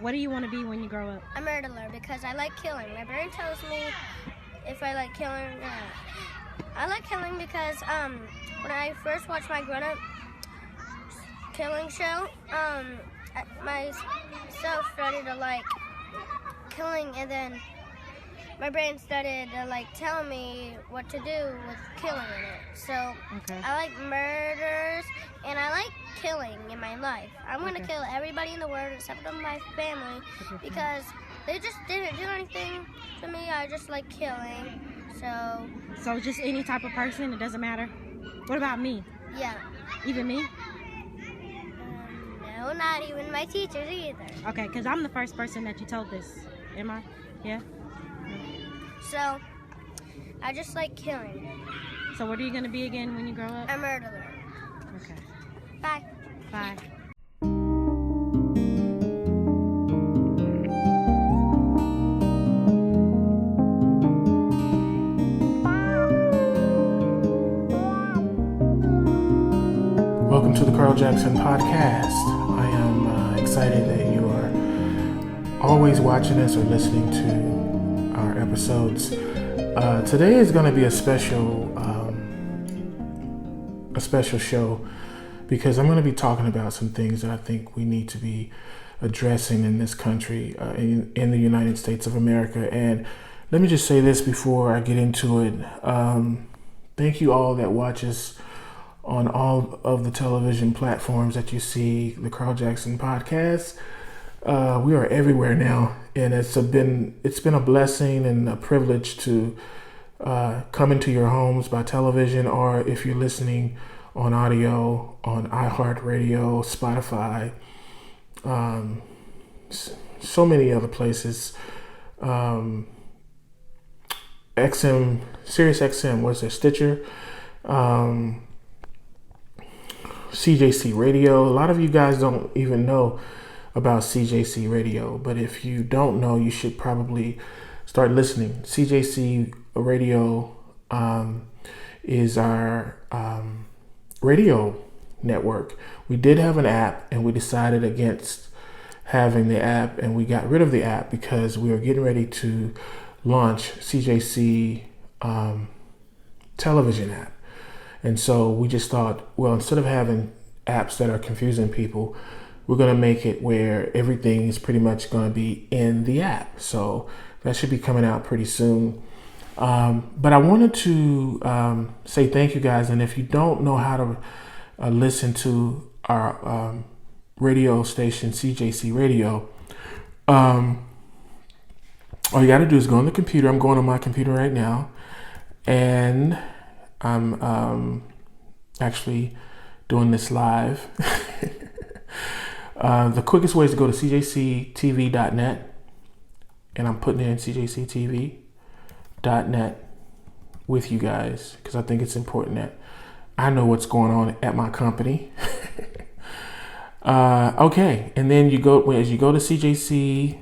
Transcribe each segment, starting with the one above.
What do you want to be when you grow up? A murderer because I like killing. My brain tells me if I like killing or not. I like killing because when I first watched my grown-up killing show, myself started to like killing, and then my brain started to like tell me what to do with killing in it. So I like murders and I like killing in my life. I'm gonna kill everybody in the world except for my family because they just didn't do anything to me. I just like killing. So just any type of person, it doesn't matter? What about me? Yeah. Even me? No, not even my teachers either. Okay, because I'm the first person that you told this. Am I? Yeah? So, I just like killing. So what are you going to be again when you grow up? A murderer. Okay. Bye. Bye. Welcome to the Carl Jackson Podcast. I am excited that you are always watching us or listening to our episodes. Today is going to be a special show because I'm going to be talking about some things that I think we need to be addressing in this country, in the United States of America. And let me just say this before I get into it. Thank you all that watch us on all of the television platforms that you see the Carl Jackson Podcast. We are everywhere now, and it's been a blessing and a privilege to come into your homes by television, or if you're listening on audio on iHeart Radio, Spotify, so many other places. XM, Sirius XM, what's there? Stitcher, CJC Radio. A lot of you guys don't even know about CJC Radio, but if you don't know, you should probably start listening. CJC Radio is our radio network. We did have an app, and we decided against having the app, and we got rid of the app because we were getting ready to launch CJC television app. And so we just thought, well, instead of having apps that are confusing people, we're going to make it where everything is pretty much going to be in the app. So that should be coming out pretty soon. But I wanted to say thank you guys. And if you don't know how to listen to our radio station, CJC Radio, all you got to do is go on the computer. I'm going on my computer right now. And I'm actually doing this live. The quickest way is to go to cjctv.net, and I'm putting in cjctv.net with you guys because I think it's important that I know what's going on at my company. Okay, and then as you go to cjctv.net,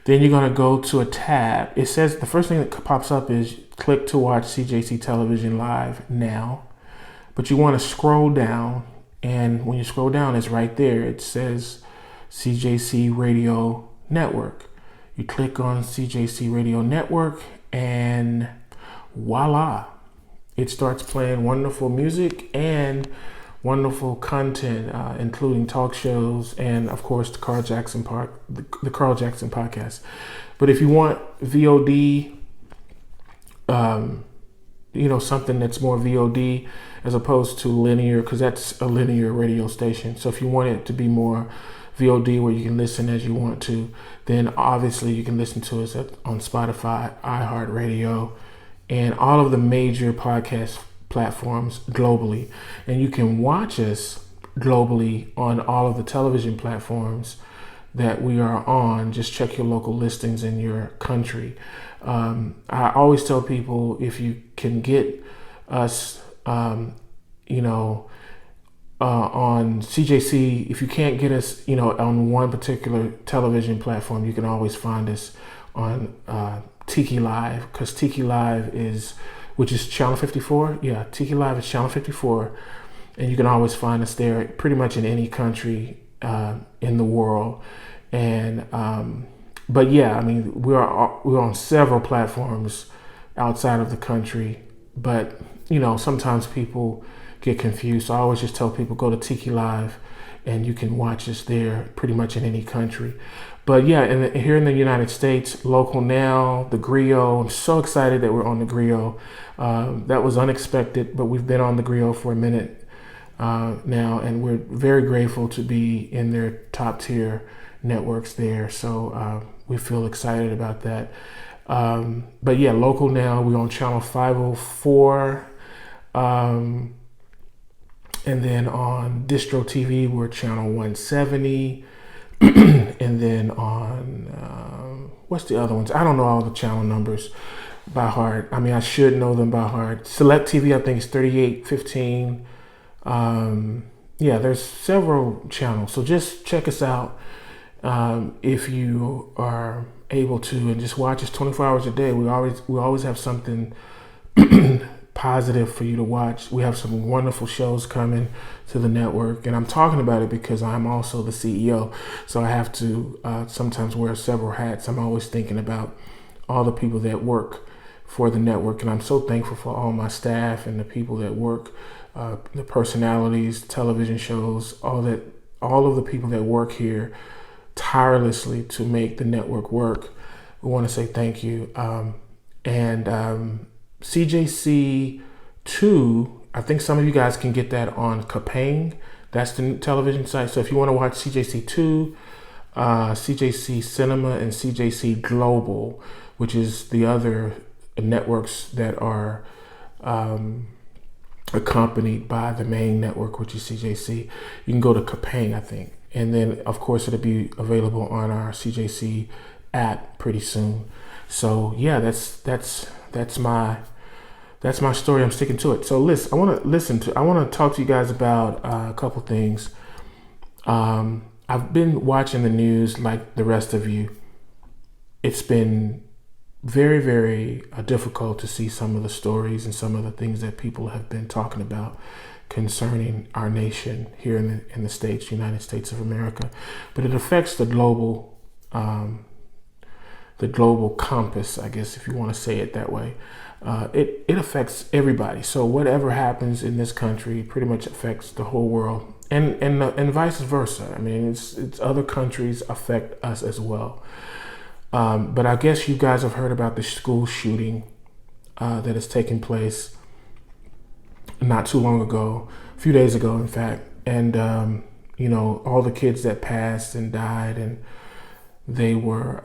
then you're going to go to a tab. It says the first thing that pops up is click to watch CJC Television Live now. But you want to scroll down, and when you scroll down, it's right there. It says CJC Radio Network. You click on CJC Radio Network, and voila, it starts playing wonderful music and wonderful content, including talk shows and, of course, the Carl Jackson Podcast. But if you want VOD, something that's more VOD as opposed to linear, because that's a linear radio station. So if you want it to be more VOD where you can listen as you want to, then obviously you can listen to us on Spotify, iHeart Radio, and all of the major podcast platforms globally. And you can watch us globally on all of the television platforms that we are on. Just check your local listings in your country. I always tell people, if you can get us on CJC, if you can't get us on one particular television platform, you can always find us on Tikilive, because Tikilive which is channel 54. Yeah, Tikilive is channel 54. and you can always find us there pretty much in any country in the world. And but yeah, I mean, we're on several platforms outside of the country, but you know, sometimes people get confused. So I always just tell people, go to Tikilive and you can watch us there pretty much in any country. But yeah, and here in the United States, local now, theGrio. I'm so excited that we're on theGrio. That was unexpected, but we've been on theGrio for a minute now, and we're very grateful to be in their top tier networks there. So we feel excited about that. But yeah, local now, we're on channel 504. And then on DistroTV, we're channel 170. And then on, what's the other ones? I don't know all the channel numbers by heart. I mean, I should know them by heart. SelectTV, I think, is 3815. Yeah, there's several channels. So just check us out if you are able to, and just watch us 24 hours a day. We always have something positive for you to watch. We have some wonderful shows coming to the network, and I'm talking about it because I'm also the CEO, so I have to sometimes wear several hats. I'm always thinking about all the people that work for the network, and I'm so thankful for all my staff and the people that work, the personalities, television shows, all of the people that work here tirelessly to make the network work. We want to say thank you. CJC 2, I think some of you guys can get that on Kapang. That's the television site. So if you want to watch CJC 2, CJC Cinema, and CJC Global, which is the other networks that are accompanied by the main network, which is CJC, you can go to Kapang, I think. And then, of course, it'll be available on our CJC app pretty soon. So yeah, that's my story. I'm sticking to it. So listen, I want to talk to you guys about a couple things. I've been watching the news like the rest of you. It's been very, very difficult to see some of the stories and some of the things that people have been talking about concerning our nation here in the States, United States of America. But it affects the global compass, I guess, if you want to say it that way. It affects everybody. So whatever happens in this country pretty much affects the whole world, and vice versa. I mean, it's other countries affect us as well. But I guess you guys have heard about the school shooting that has taken place not too long ago, a few days ago, in fact. And you know, all the kids that passed and died, and they were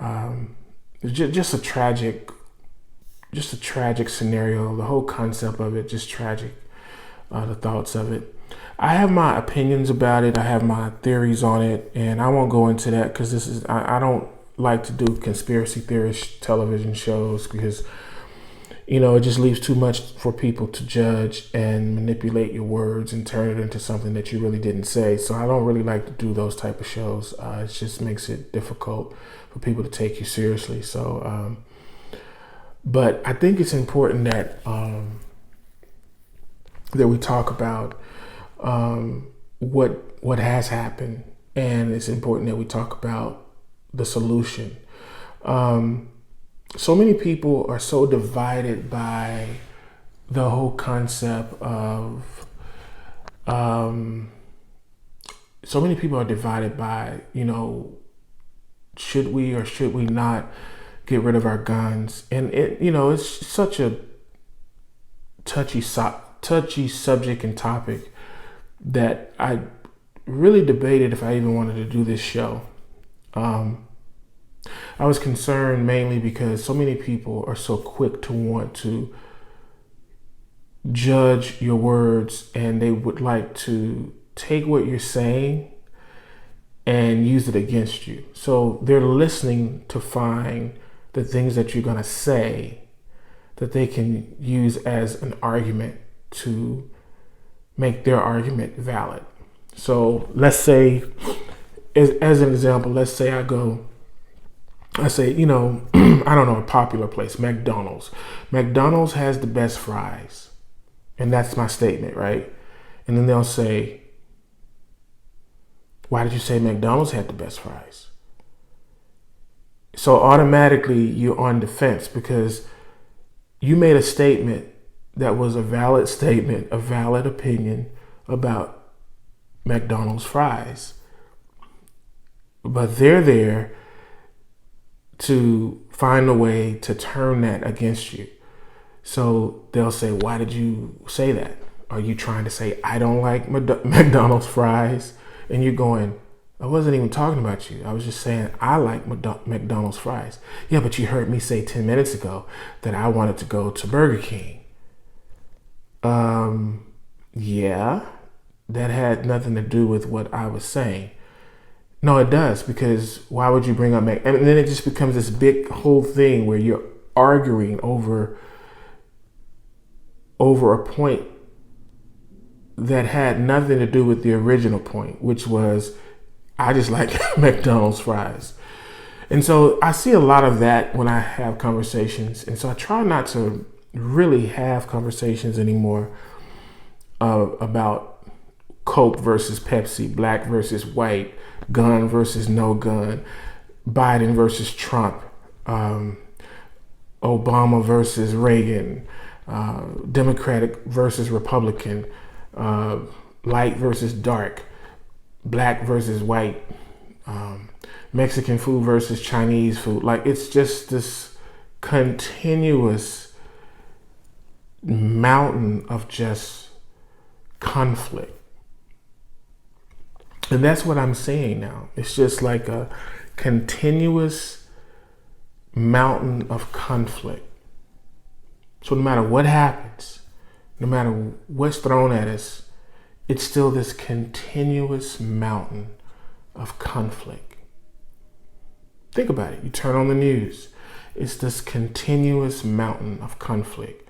just a tragic scenario. The whole concept of it, just tragic. The thoughts of it. I have my opinions about it. I have my theories on it, and I won't go into that because I don't like to do conspiracy theorist television shows because, you know, it just leaves too much for people to judge and manipulate your words and turn it into something that you really didn't say. So I don't really like to do those type of shows. It just makes it difficult for people to take you seriously. So, but I think it's important that that we talk about what has happened, and it's important that we talk about the solution. So many people are so divided by the whole concept of so many people are divided by, you know, should we or should we not get rid of our guns? And it, you know, it's such a touchy subject and topic that I really debated if I even wanted to do this show. I was concerned mainly because so many people are so quick to want to judge your words, and they would like to take what you're saying and use it against you. So they're listening to find the things that you're going to say that they can use as an argument to make their argument valid. So let's say, as an example, let's say I say, you know, I don't know, a popular place, McDonald's. McDonald's has the best fries. And that's my statement, right? And then they'll say, why did you say McDonald's had the best fries? So automatically you're on defense because you made a statement that was a valid statement, a valid opinion about McDonald's fries. But they're there to find a way to turn that against you. So they'll say, why did you say that? Are you trying to say, I don't like McDonald's fries? And you're going, I wasn't even talking about you. I was just saying, I like McDonald's fries. Yeah, but you heard me say 10 minutes ago that I wanted to go to Burger King. Yeah, that had nothing to do with what I was saying. No, it does, because why would you bring up and then it just becomes this big whole thing where you're arguing over a point that had nothing to do with the original point, which was I just like McDonald's fries. And so I see a lot of that when I have conversations. And so I try not to really have conversations anymore about Coke versus Pepsi, black versus white, gun versus no gun, Biden versus Trump, Obama versus Reagan, Democratic versus Republican, light versus dark, black versus white, Mexican food versus Chinese food. Like, it's just this continuous mountain of just conflict. And that's what I'm seeing now. It's just like a continuous mountain of conflict. So no matter what happens, no matter what's thrown at us, it's still this continuous mountain of conflict. Think about it. You turn on the news. It's this continuous mountain of conflict.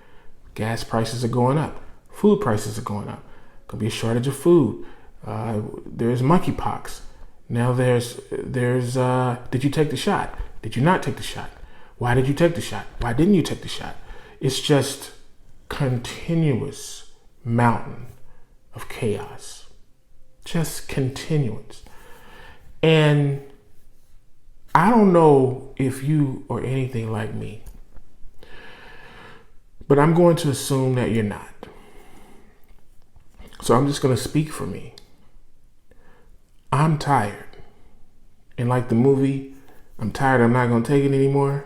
Gas prices are going up. Food prices are going up. Could be a shortage of food. There's monkeypox. Now there's did you take the shot? Did you not take the shot? Why did you take the shot? Why didn't you take the shot? It's just continuous mountain of chaos. Just continuous. And I don't know if you are anything like me, but I'm going to assume that you're not. So I'm just going to speak for me. I'm tired. And like the movie, I'm tired, I'm not going to take it anymore.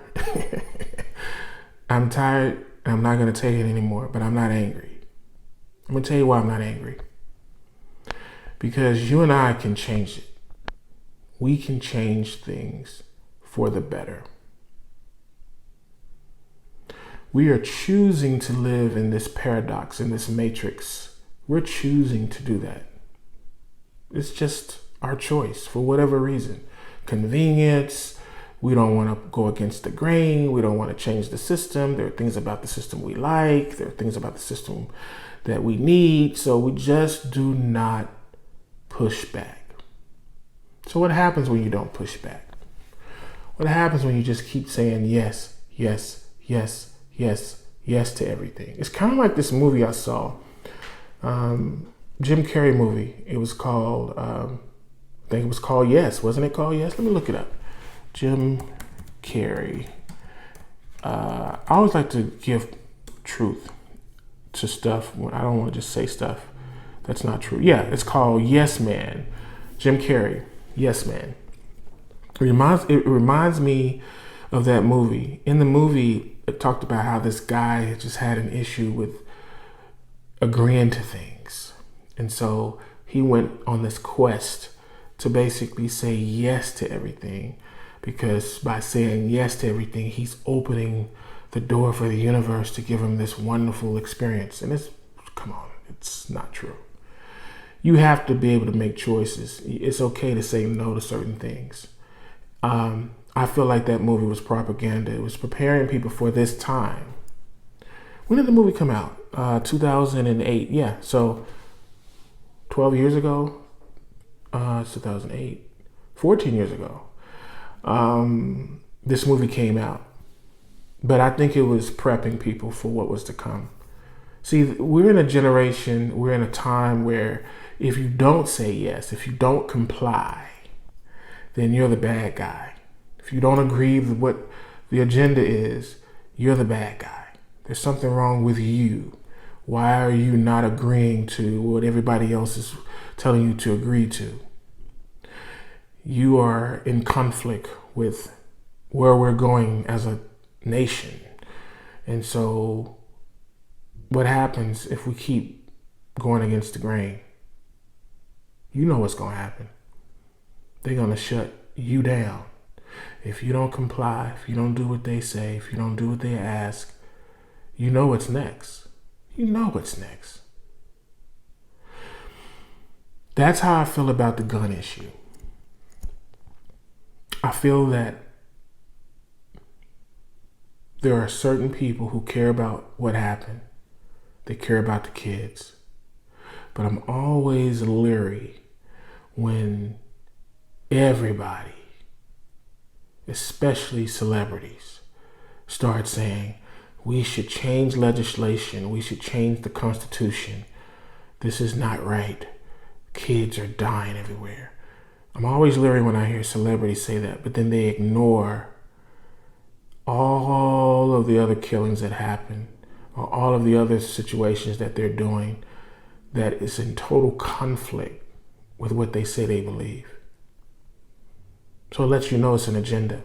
I'm tired, I'm not going to take it anymore, but I'm not angry. I'm going to tell you why I'm not angry. Because you and I can change it. We can change things for the better. We are choosing to live in this paradox, in this matrix. We're choosing to do that. It's just our choice for whatever reason. Convenience. We don't want to go against the grain. We don't want to change the system. There are things about the system we like. There are things about the system that we need. So we just do not push back. So what happens when you don't push back? What happens when you just keep saying yes, yes, yes, yes, yes to everything? It's kind of like this movie I saw. Jim Carrey movie. It was called, I think it was called Yes. Wasn't it called Yes? Let me look it up. Jim Carrey. I always like to give truth to stuff. I don't want to just say stuff that's not true. Yeah, it's called Yes Man. Jim Carrey, Yes Man. It reminds me of that movie. In the movie, it talked about how this guy just had an issue with agreeing to things. And so he went on this quest to basically say yes to everything, because by saying yes to everything, he's opening the door for the universe to give him this wonderful experience. And come on, it's not true. You have to be able to make choices. It's okay to say no to certain things. I feel like that movie was propaganda. It was preparing people for this time. When did the movie come out? 2008. Yeah, so 12 years ago. It's 2008. 14 years ago. This movie came out. But I think it was prepping people for what was to come. See, we're in a generation, we're in a time where if you don't say yes, if you don't comply, then you're the bad guy. If you don't agree with what the agenda is, you're the bad guy. There's something wrong with you. Why are you not agreeing to what everybody else is telling you to agree to? You are in conflict with where we're going as a nation. And so what happens if we keep going against the grain? You know what's going to happen. They're going to shut you down. If you don't comply, if you don't do what they say, if you don't do what they ask, you know what's next. You know what's next. That's how I feel about the gun issue. I feel that there are certain people who care about what happened. They care about the kids. But I'm always leery when everybody, especially celebrities, start saying, we should change legislation, we should change the Constitution. This is not right. Kids are dying everywhere. I'm always leery when I hear celebrities say that, but then they ignore all of the other killings that happen, or all of the other situations that they're doing that is in total conflict with what they say they believe. So it lets you know it's an agenda.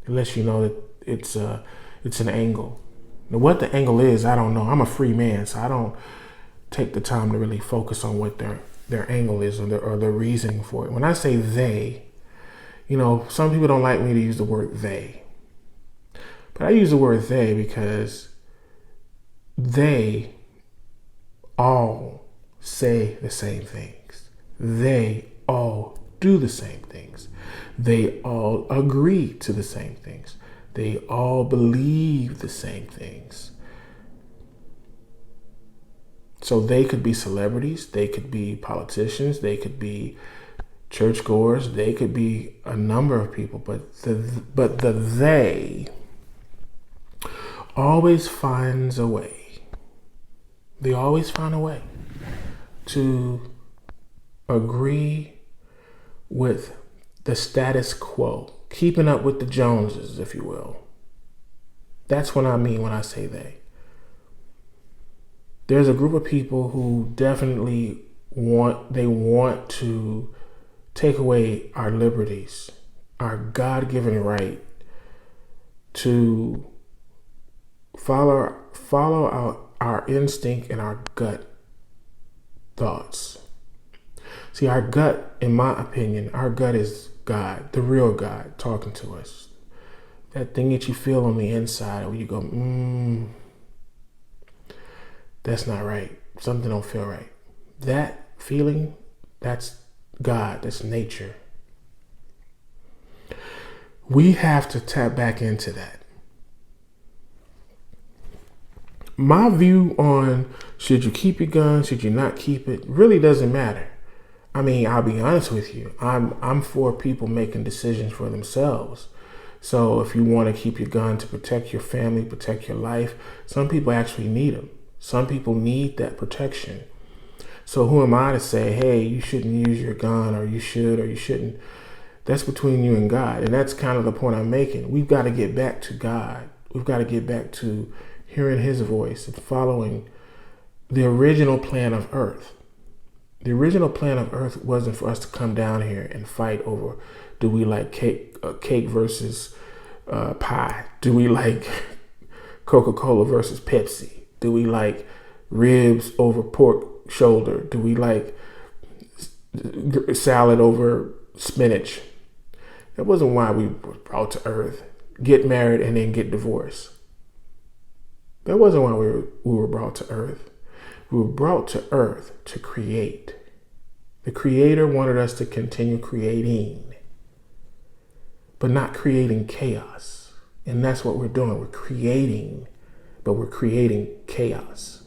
It lets you know that it's an angle. Now, what the angle is, I don't know. I'm a free man, so I don't take the time to really focus on what their angle is or their reasoning for it. When I say they, some people don't like me to use the word they. But I use the word they because they all say the same things. They all do the same things. They all agree to the same things. They all believe the same things. So they could be celebrities, they could be politicians, they could be churchgoers, they could be a number of people, but the they always finds a way. They always find a way to agree with the status quo, keeping up with the Joneses, if you will. That's what I mean when I say they. There's a group of people who definitely want to take away our liberties, our God-given right to follow our instinct and our gut thoughts. See, our gut, in my opinion, our gut is God, the real God, talking to us. That thing that you feel on the inside where you go, that's not right. Something don't feel right. That feeling, that's God, that's nature. We have to tap back into that. My view on should you keep your gun, should you not keep it, really doesn't matter. I mean, I'll be honest with you. I'm for people making decisions for themselves. So if you want to keep your gun to protect your family, protect your life, some people actually need them. Some people need that protection. So who am I to say, hey, you shouldn't use your gun, or you should, or you shouldn't? That's between you and God. And that's kind of the point I'm making. We've got to get back to God. We've got to get back to hearing his voice and following the original plan of earth. The original plan of earth wasn't for us to come down here and fight over, do we like cake versus pie? Do we like Coca-Cola versus Pepsi? Do we like ribs over pork shoulder? Do we like salad over spinach? That wasn't why we were brought to earth. Get married and then get divorced. That wasn't why we were brought to earth. We were brought to earth to create. The Creator wanted us to continue creating, but not creating chaos. And that's what we're doing. We're creating, but we're creating chaos.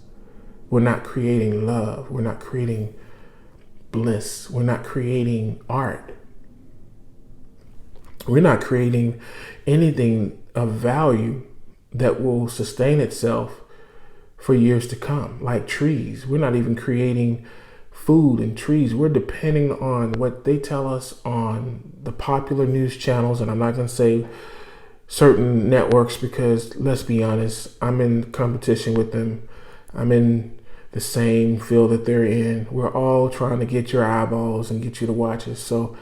We're not creating love. We're not creating bliss. We're not creating art. We're not creating anything of value that will sustain itself for years to come, like trees. We're not even creating food and trees. We're depending on what they tell us on the popular news channels. And I'm not going to say certain networks because, let's be honest, I'm in competition with them. I'm in the same field that they're in. We're all trying to get your eyeballs and get you to watch us. So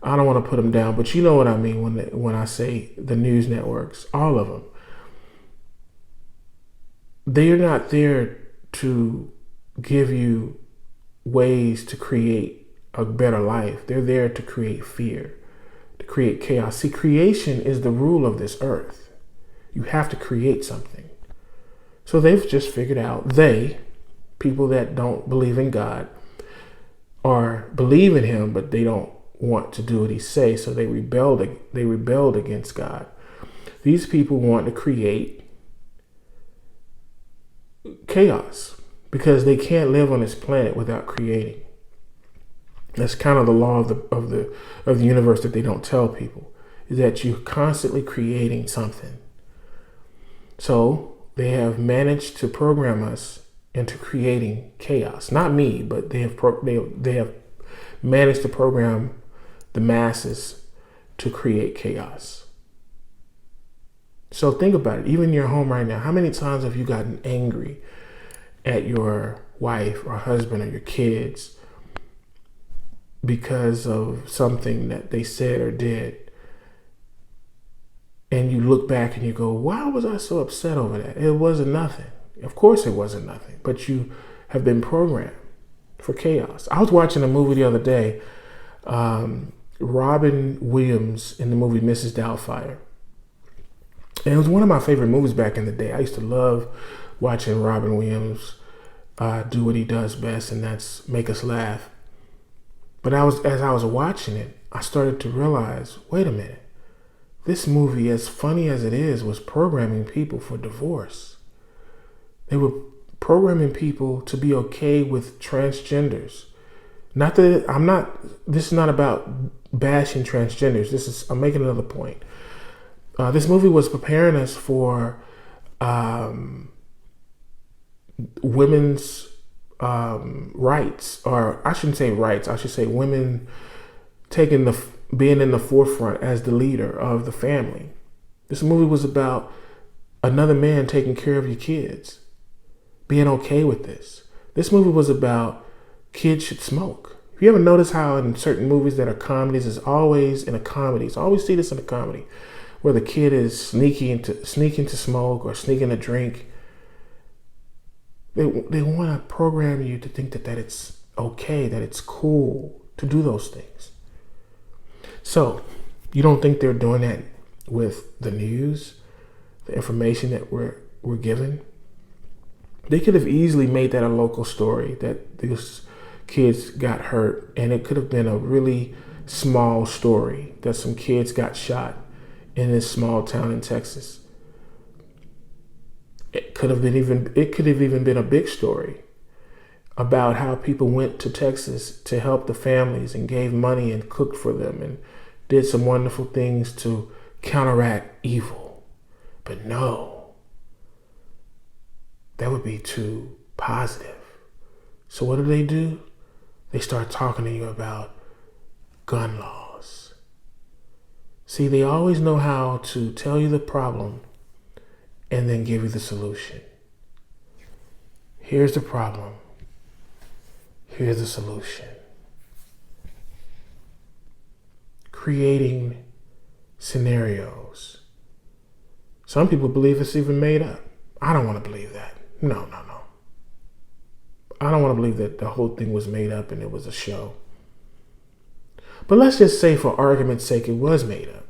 I don't want to put them down, but you know what I mean when I say the news networks, all of them. They're not there to give you ways to create a better life. They're there to create fear, to create chaos. See, creation is the rule of this earth. You have to create something. So they've just figured out, people that don't believe in God or believe in him, but they don't want to do what he says, so they rebelled against God. These people want to create chaos because they can't live on this planet without creating. That's kind of the law of the universe that they don't tell people, is that you're constantly creating something. So they have managed to program us into creating chaos. Not me, but they have managed to program the masses to create chaos. So think about it. Even in your home right now, how many times have you gotten angry at your wife or husband or your kids because of something that they said or did? And you look back and you go, why was I so upset over that? It wasn't nothing. Of course it wasn't nothing, but you have been programmed for chaos. I was watching a movie the other day, Robin Williams in the movie Mrs. Doubtfire. And it was one of my favorite movies back in the day. I used to love watching Robin Williams do what he does best, and that's make us laugh. But as I was watching it, I started to realize, wait a minute, this movie, as funny as it is, was programming people for divorce. They were programming people to be okay with transgenders. This is not about bashing transgenders. I'm making another point. This movie was preparing us for women's rights, or I shouldn't say rights, I should say women being in the forefront as the leader of the family. This movie was about another man taking care of your kids, being okay with this. This movie was about kids should smoke. If you ever notice how in certain movies that are comedies, it's always in a comedy. I always see this in a comedy where the kid is sneaking to smoke or sneaking to drink. They want to program you to think that it's okay, that it's cool to do those things. So you don't think they're doing that with the news, the information that we're given? They could have easily made that a local story, that these kids got hurt, and it could have been a really small story that some kids got shot in this small town in Texas. It could have even been a big story about how people went to Texas to help the families and gave money and cooked for them and did some wonderful things to counteract evil. But no, that would be too positive. So what do? They start talking to you about gun laws. See, they always know how to tell you the problem and then give you the solution. Here's the problem. Here's the solution. Creating scenarios. Some people believe it's even made up. I don't want to believe that. No. I don't want to believe that the whole thing was made up and it was a show. But let's just say, for argument's sake, it was made up.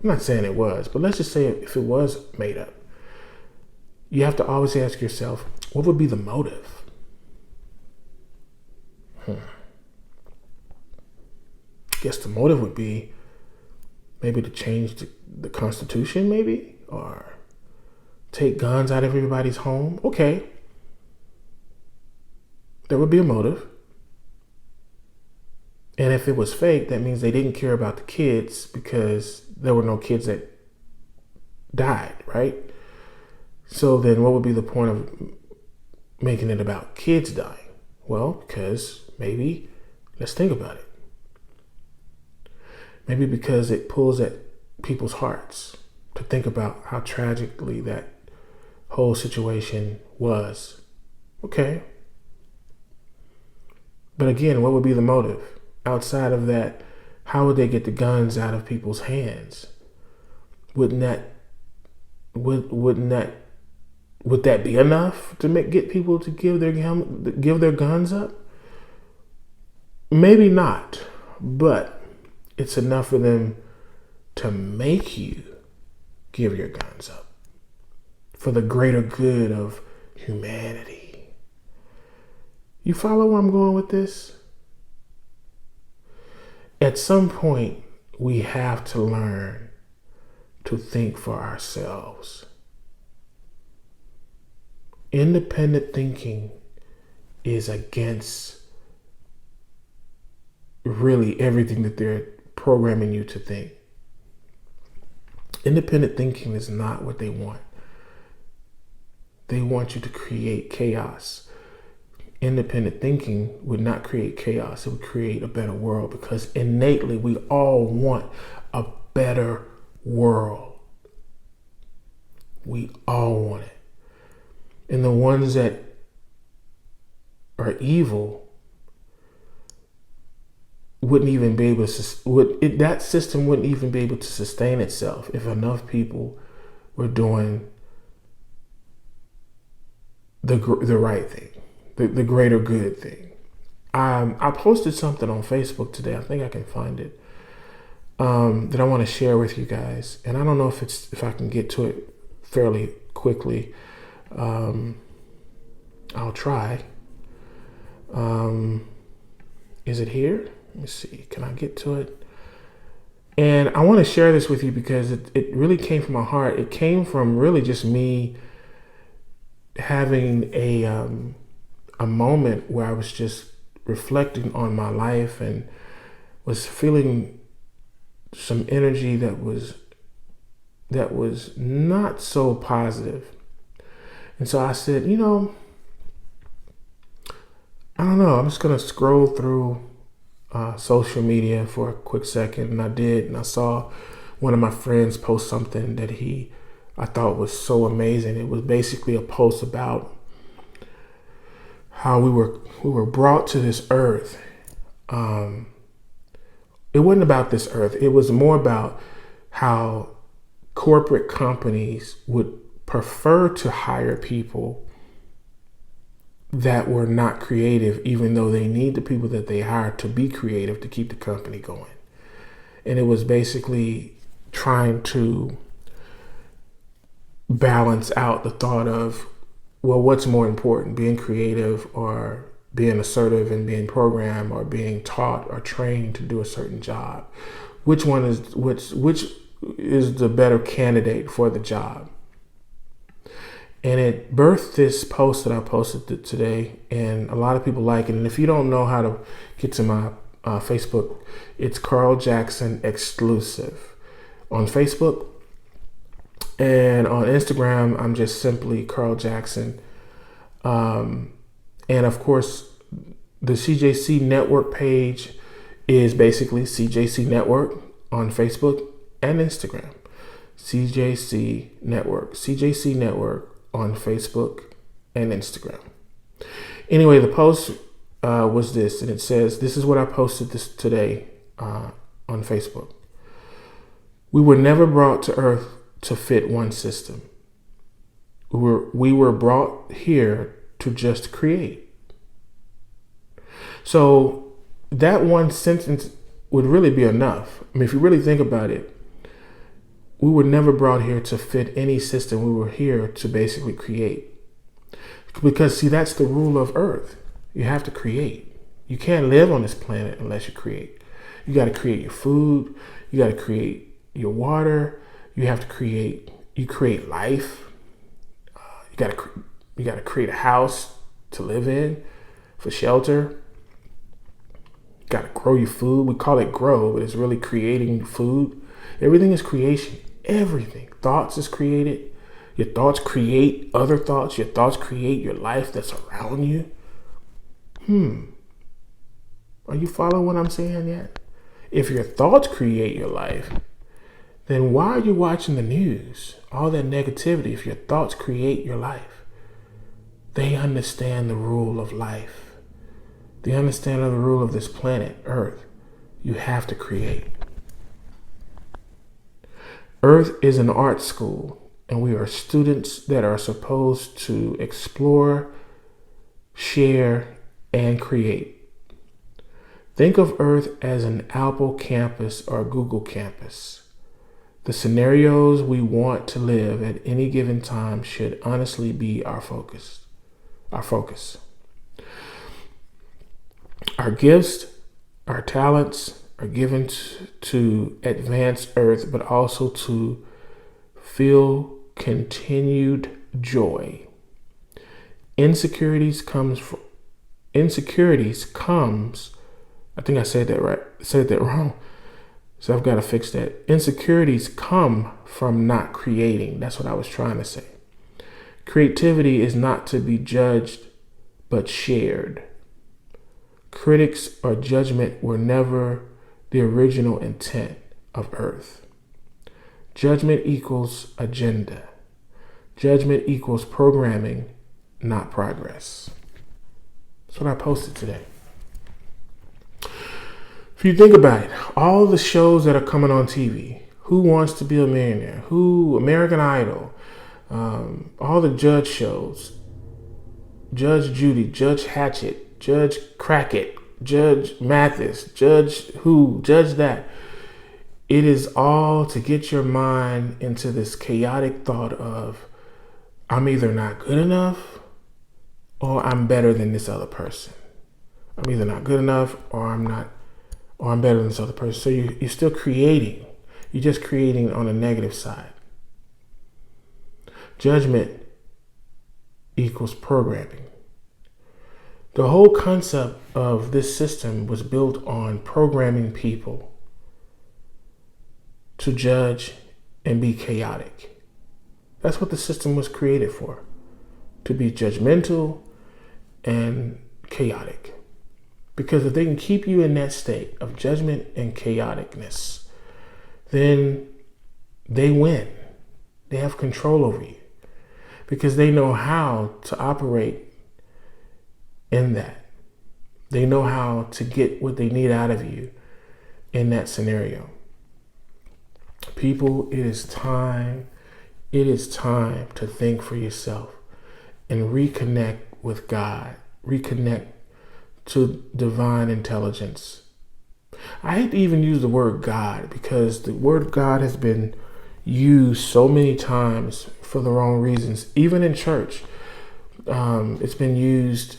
I'm not saying it was, but let's just say if it was made up. You have to always ask yourself, what would be the motive? Guess the motive would be maybe to change the Constitution, maybe, or take guns out of everybody's home. Okay. There would be a motive. And if it was fake, that means they didn't care about the kids because there were no kids that died, right? So then what would be the point making it about kids dying? Well, because maybe, let's think about it. Maybe because it pulls at people's hearts to think about how tragically that whole situation was. Okay. But again, what would be the motive? Outside of that, how would they get the guns out of people's hands? Would that be enough to get people to give their guns up? Maybe not, but it's enough for them to make you give your guns up for the greater good of humanity. You follow where I'm going with this? At some point, we have to learn to think for ourselves. Independent thinking is against really everything that they're programming you to think. Independent thinking is not what they want. They want you to create chaos. Independent thinking would not create chaos. It would create a better world, because innately we all want a better world. We all want it. And the ones that are evil wouldn't even be able to, that system wouldn't even be able to sustain itself if enough people were doing the right thing, the greater good thing. I posted something on Facebook today. I think I can find it, that I want to share with you guys. And I don't know if I can get to it fairly quickly. I'll try. Is it here? Let me see. Can I get to it? And I want to share this with you because it really came from my heart. It came from really just me having a moment where I was just reflecting on my life and was feeling some energy that was not so positive. And so I said, I don't know. I'm just going to scroll through social media for a quick second. And I did. And I saw one of my friends post something that I thought was so amazing. It was basically a post about how we were brought to this earth. It wasn't about this earth. It was more about how corporate companies would prefer to hire people that were not creative, even though they need the people that they hire to be creative to keep the company going. And it was basically trying to balance out the thought of, well, what's more important, being creative or being assertive and being programmed or being taught or trained to do a certain job? Which is the better candidate for the job? And it birthed this post that I posted today, and a lot of people like it. And if you don't know how to get to my Facebook, it's Carl Jackson Exclusive on Facebook. And on Instagram, I'm just simply Carl Jackson. And of course, the CJC Network page is basically CJC Network on Facebook and Instagram. CJC Network on Facebook and Instagram. Anyway, the post was this, and it says, this is what I posted today on Facebook. We were never brought to Earth to fit one system. We were brought here to just create. So that one sentence would really be enough. I mean, if you really think about it, we were never brought here to fit any system. We were here to basically create. Because, see, that's the rule of Earth. You have to create. You can't live on this planet unless you create. You got to create your food. You got to create your water. You have to create. You create life. You got to create a house to live in, for shelter. You got to grow your food. We call it grow, but it's really creating food. Everything is creation. Everything. Thoughts is created. Your thoughts create other thoughts. Your thoughts create your life that's around you. Are you following what I'm saying yet? If your thoughts create your life, then why are you watching the news? All that negativity, if your thoughts create your life. They understand the rule of life. They understand the rule of this planet, Earth. You have to create. Earth is an art school, and we are students that are supposed to explore, share, and create. Think of Earth as an Apple campus or Google campus. The scenarios we want to live at any given time should honestly be our focus. Our gifts, our talents are given to advance Earth, but also to feel continued joy. Insecurities comes, I think I said that right. I said that wrong. So I've got to fix that. Insecurities come from not creating. That's what I was trying to say. Creativity is not to be judged, but shared. Critics or judgment were never the original intent of Earth. Judgment equals agenda. Judgment equals programming, not progress. That's what I posted today. If you think about it, all the shows that are coming on TV, Who Wants to Be a Millionaire, American Idol, all the judge shows, Judge Judy, Judge Hatchett, Judge Crackett, Judge Mathis, Judge who, Judge that. It is all to get your mind into this chaotic thought of, I'm either not good enough or I'm better than this other person. I'm either not good enough or I'm better than this other person. So you're still creating. You're just creating on the negative side. Judgment equals programming. The whole concept of this system was built on programming people to judge and be chaotic. That's what the system was created for, to be judgmental and chaotic. Because if they can keep you in that state of judgment and chaoticness, then they win. They have control over you because they know how to operate in that. They know how to get what they need out of you in that scenario. People, it is time to think for yourself and reconnect with God, reconnect to divine intelligence. I hate to even use the word God because the word God has been used so many times for the wrong reasons. Even in church, it's been used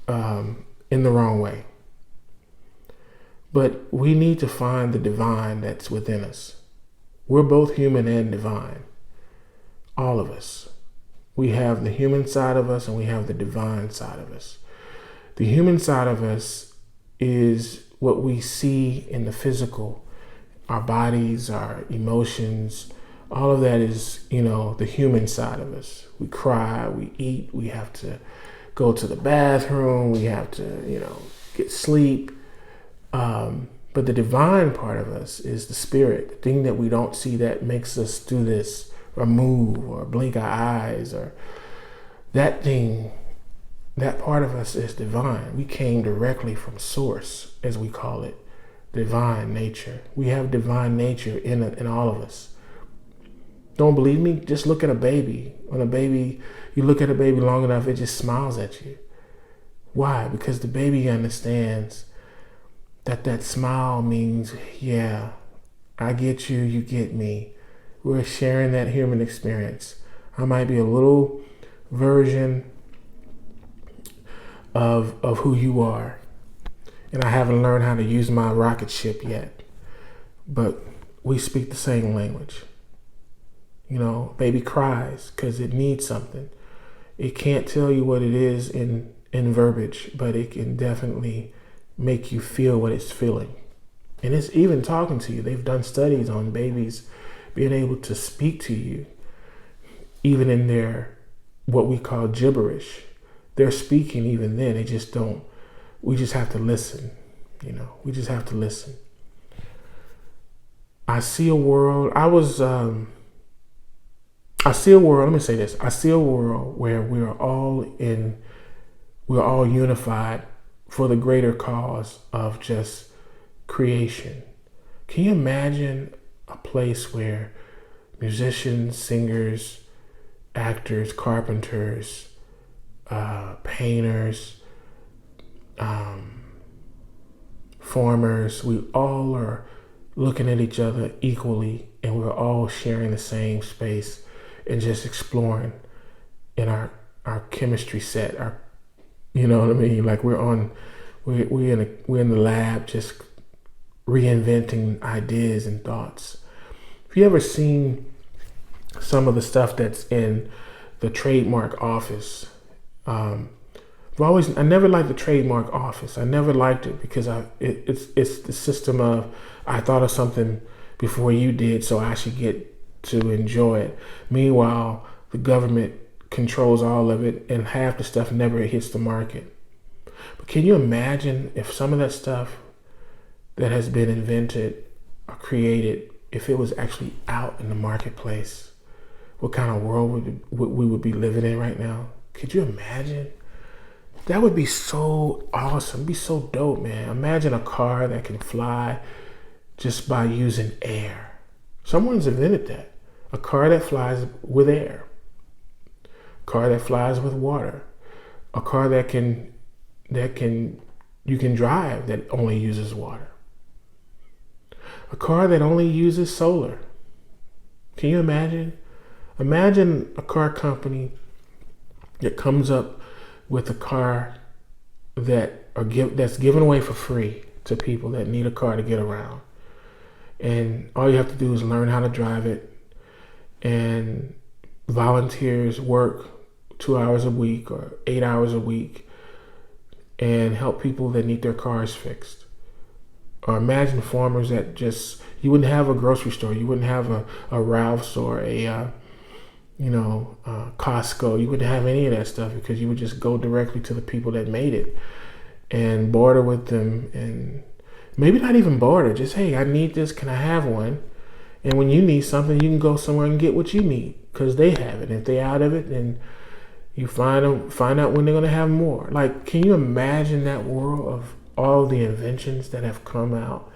in the wrong way. But we need to find the divine that's within us. We're both human and divine. All of us. We have the human side of us and we have the divine side of us. The human side of us is what we see in the physical, our bodies, our emotions, all of that is, the human side of us. We cry, we eat, we have to go to the bathroom, we have to, get sleep. But the divine part of us is the spirit, the thing that we don't see that makes us do this or move or blink our eyes, or that thing. That part of us is divine. We came directly from source, as we call it, divine nature. We have divine nature in all of us. Don't believe me? Just look at a baby. You look at a baby long enough, it just smiles at you. Why? Because the baby understands that smile means, yeah, I get you, you get me. We're sharing that human experience. I might be a little version of who you are. And I haven't learned how to use my rocket ship yet. But we speak the same language. Baby cries because it needs something. It can't tell you what it is in verbiage, but it can definitely make you feel what it's feeling. And it's even talking to you. They've done studies on babies being able to speak to you even in their, what we call gibberish. They're speaking even then. They just don't, we just have to listen. We just have to listen. I see a world, let me say this. I see a world where we're all unified for the greater cause of just creation. Can you imagine a place where musicians, singers, actors, carpenters, painters, farmers, we all are looking at each other equally, and we're all sharing the same space and just exploring in our chemistry set, you know what I mean? Like we're in the lab just reinventing ideas and thoughts. Have you ever seen some of the stuff that's in the trademark office? I never liked the trademark office. I never liked it because it's the system of, I thought of something before you did, so I should get to enjoy it. Meanwhile, the government controls all of it, and half the stuff never hits the market. But can you imagine if some of that stuff that has been invented or created, if it was actually out in the marketplace, what kind of world we would be living in right now? Could you imagine? That would be so awesome. It'd be so dope, man. Imagine a car that can fly just by using air. Someone's invented that. A car that flies with air. A car that flies with water. A car that you can drive that only uses water. A car that only uses solar. Can you imagine? Imagine a car company that comes up with a car that's given away for free to people that need a car to get around. And all you have to do is learn how to drive it, and volunteers work 2 hours a week or 8 hours a week and help people that need their cars fixed. Or imagine farmers that just, you wouldn't have a grocery store, you wouldn't have a Ralph's or a Costco. You wouldn't have any of that stuff because you would just go directly to the people that made it and barter with them, and maybe not even barter, just, hey, I need this, can I have one? And when you need something, you can go somewhere and get what you need because they have it. And if they're out of it, then you find out when they're going to have more. Like, can you imagine that world of all the inventions that have come out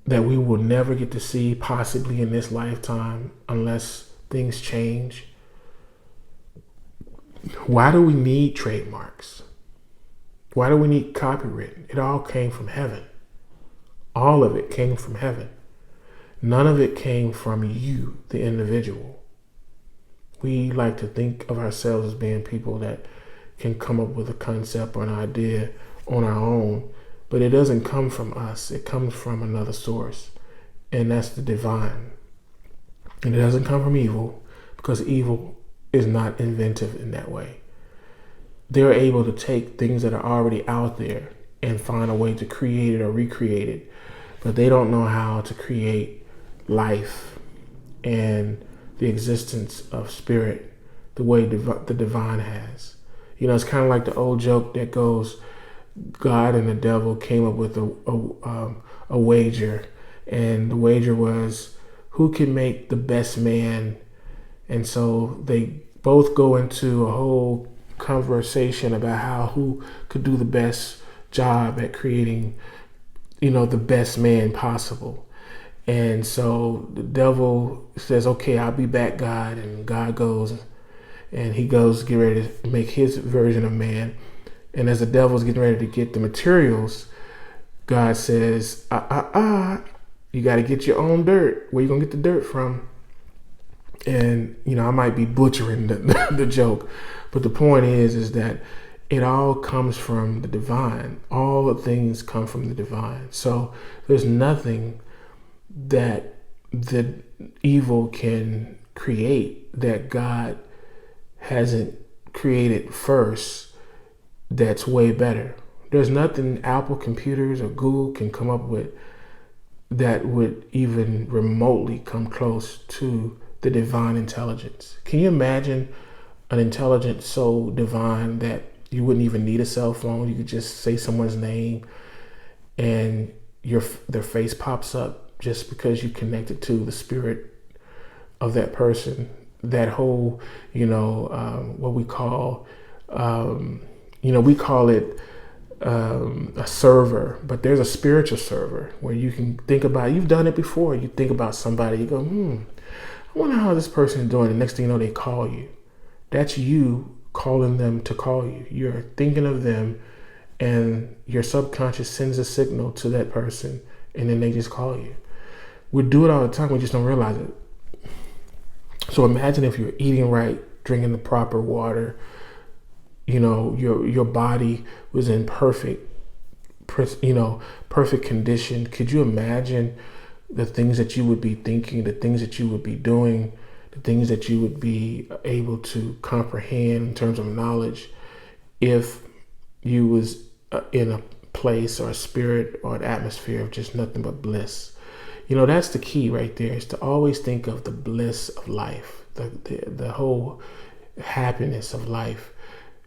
that we will never get to see possibly in this lifetime unless things change? Why do we need trademarks? Why do we need copyright? It all came from heaven. All of it came from heaven. None of it came from you, the individual. We like to think of ourselves as being people that can come up with a concept or an idea on our own, but it doesn't come from us. It comes from another source, and that's the divine. And it doesn't come from evil, because evil is not inventive in that way. They're able to take things that are already out there and find a way to create it or recreate it, but they don't know how to create life and the existence of spirit the way the divine has. It's kind of like the old joke that goes, God and the devil came up with a wager, and the wager was, who can make the best man? And so they both go into a whole conversation about who could do the best job at creating, the best man possible. And so the devil says, okay, I'll be back, God. And God goes, and he goes get ready to make his version of man. And as the devil's getting ready to get the materials, God says, you got to get your own dirt. Where you going to get the dirt from? And, I might be butchering the joke, but the point is that it all comes from the divine. All the things come from the divine. So there's nothing that the evil can create that God hasn't created first that's way better. There's nothing Apple computers or Google can come up with that would even remotely come close to the divine intelligence. Can you imagine an intelligence so divine that you wouldn't even need a cell phone? You could just say someone's name and their face pops up just because you connected to the spirit of that person. That whole, what we call, we call it a server, but there's a spiritual server where you can think about, you've done it before. You think about somebody, you go, I wonder how this person is doing. The next thing you know, they call you. That's you calling them to call you. You're thinking of them, and your subconscious sends a signal to that person, and then they just call you. We do it all the time. We just don't realize it. So imagine if you're eating right, drinking the proper water, your body was in perfect condition. Could you imagine the things that you would be thinking, the things that you would be doing, the things that you would be able to comprehend in terms of knowledge if you was in a place or a spirit or an atmosphere of just nothing but bliss? That's the key right there, is to always think of the bliss of life, the whole happiness of life.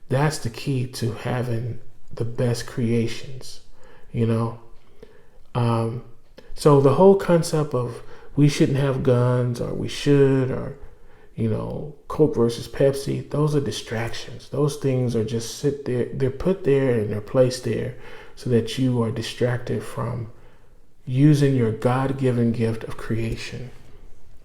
That's the key to having the best creations, So the whole concept of we shouldn't have guns, or we should, or, Coke versus Pepsi, those are distractions. Those things are just sit there. They're put there and they're placed there so that you are distracted from using your God-given gift of creation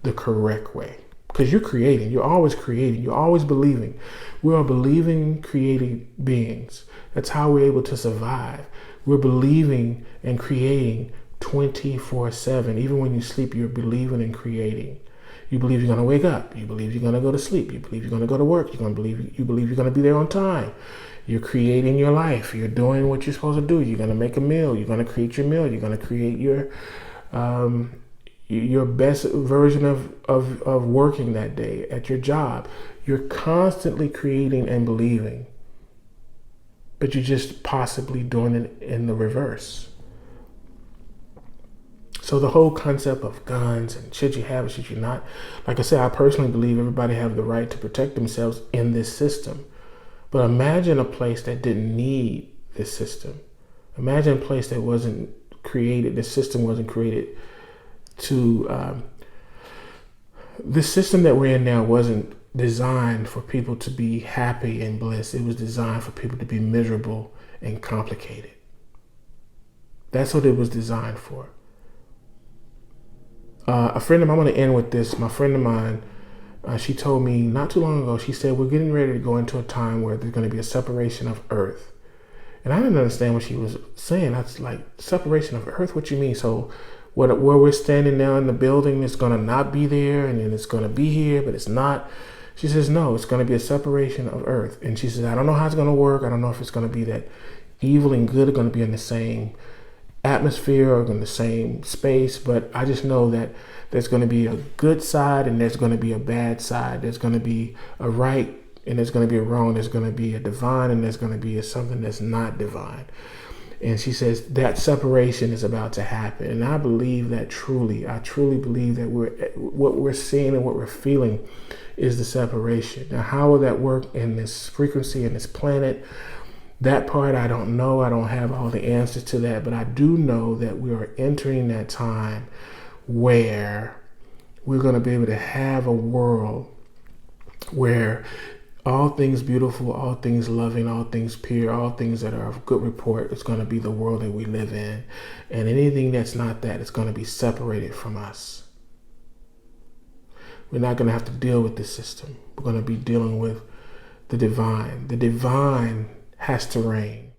the correct way. Because you're creating, you're always creating, you're always believing. We are believing, creating beings. That's how we're able to survive. We're believing and creating 24/7. Even when you sleep, you're believing and creating. You believe you're going to wake up. You believe you're going to go to sleep. You believe you're going to go to work. You believe you're going to be there on time. You're creating your life. You're doing what you're supposed to do. You're going to make a meal. You're going to create your meal. You're going to create your best version of working that day at your job. You're constantly creating and believing, but you're just possibly doing it in the reverse. So the whole concept of guns and should you have it, should you not? Like I said, I personally believe everybody have the right to protect themselves in this system. But imagine a place that didn't need this system. Imagine a place that wasn't created, this system wasn't created to, this system that we're in now wasn't designed for people to be happy and blessed. It was designed for people to be miserable and complicated. That's what it was designed for. A friend of mine, I'm going to end with this. My friend of mine, she told me not too long ago, she said, we're getting ready to go into a time where there's going to be a separation of Earth. And I didn't understand what she was saying. I was like, separation of Earth? What you mean? So where we're standing now in the building, it's going to not be there, and then it's going to be here, but it's not. She says, no, it's going to be a separation of Earth. And she says, I don't know how it's going to work. I don't know if it's going to be that evil and good are going to be in the same atmosphere or in the same space, but I just know that there's going to be a good side and there's going to be a bad side. There's going to be a right and there's going to be a wrong. There's going to be a divine and there's going to be something that's not divine. And she says that separation is about to happen. And I believe that truly. I truly believe that what we're seeing and what we're feeling is the separation. Now, how will that work in this frequency, in this planet? That part I don't know. I don't have all the answers to that, but I do know that we are entering that time where we're going to be able to have a world where all things beautiful, all things loving, all things pure, all things that are of good report is going to be the world that we live in. And anything that's not that is going to be separated from us. We're not going to have to deal with this system. We're going to be dealing with the divine. The divine has to reign.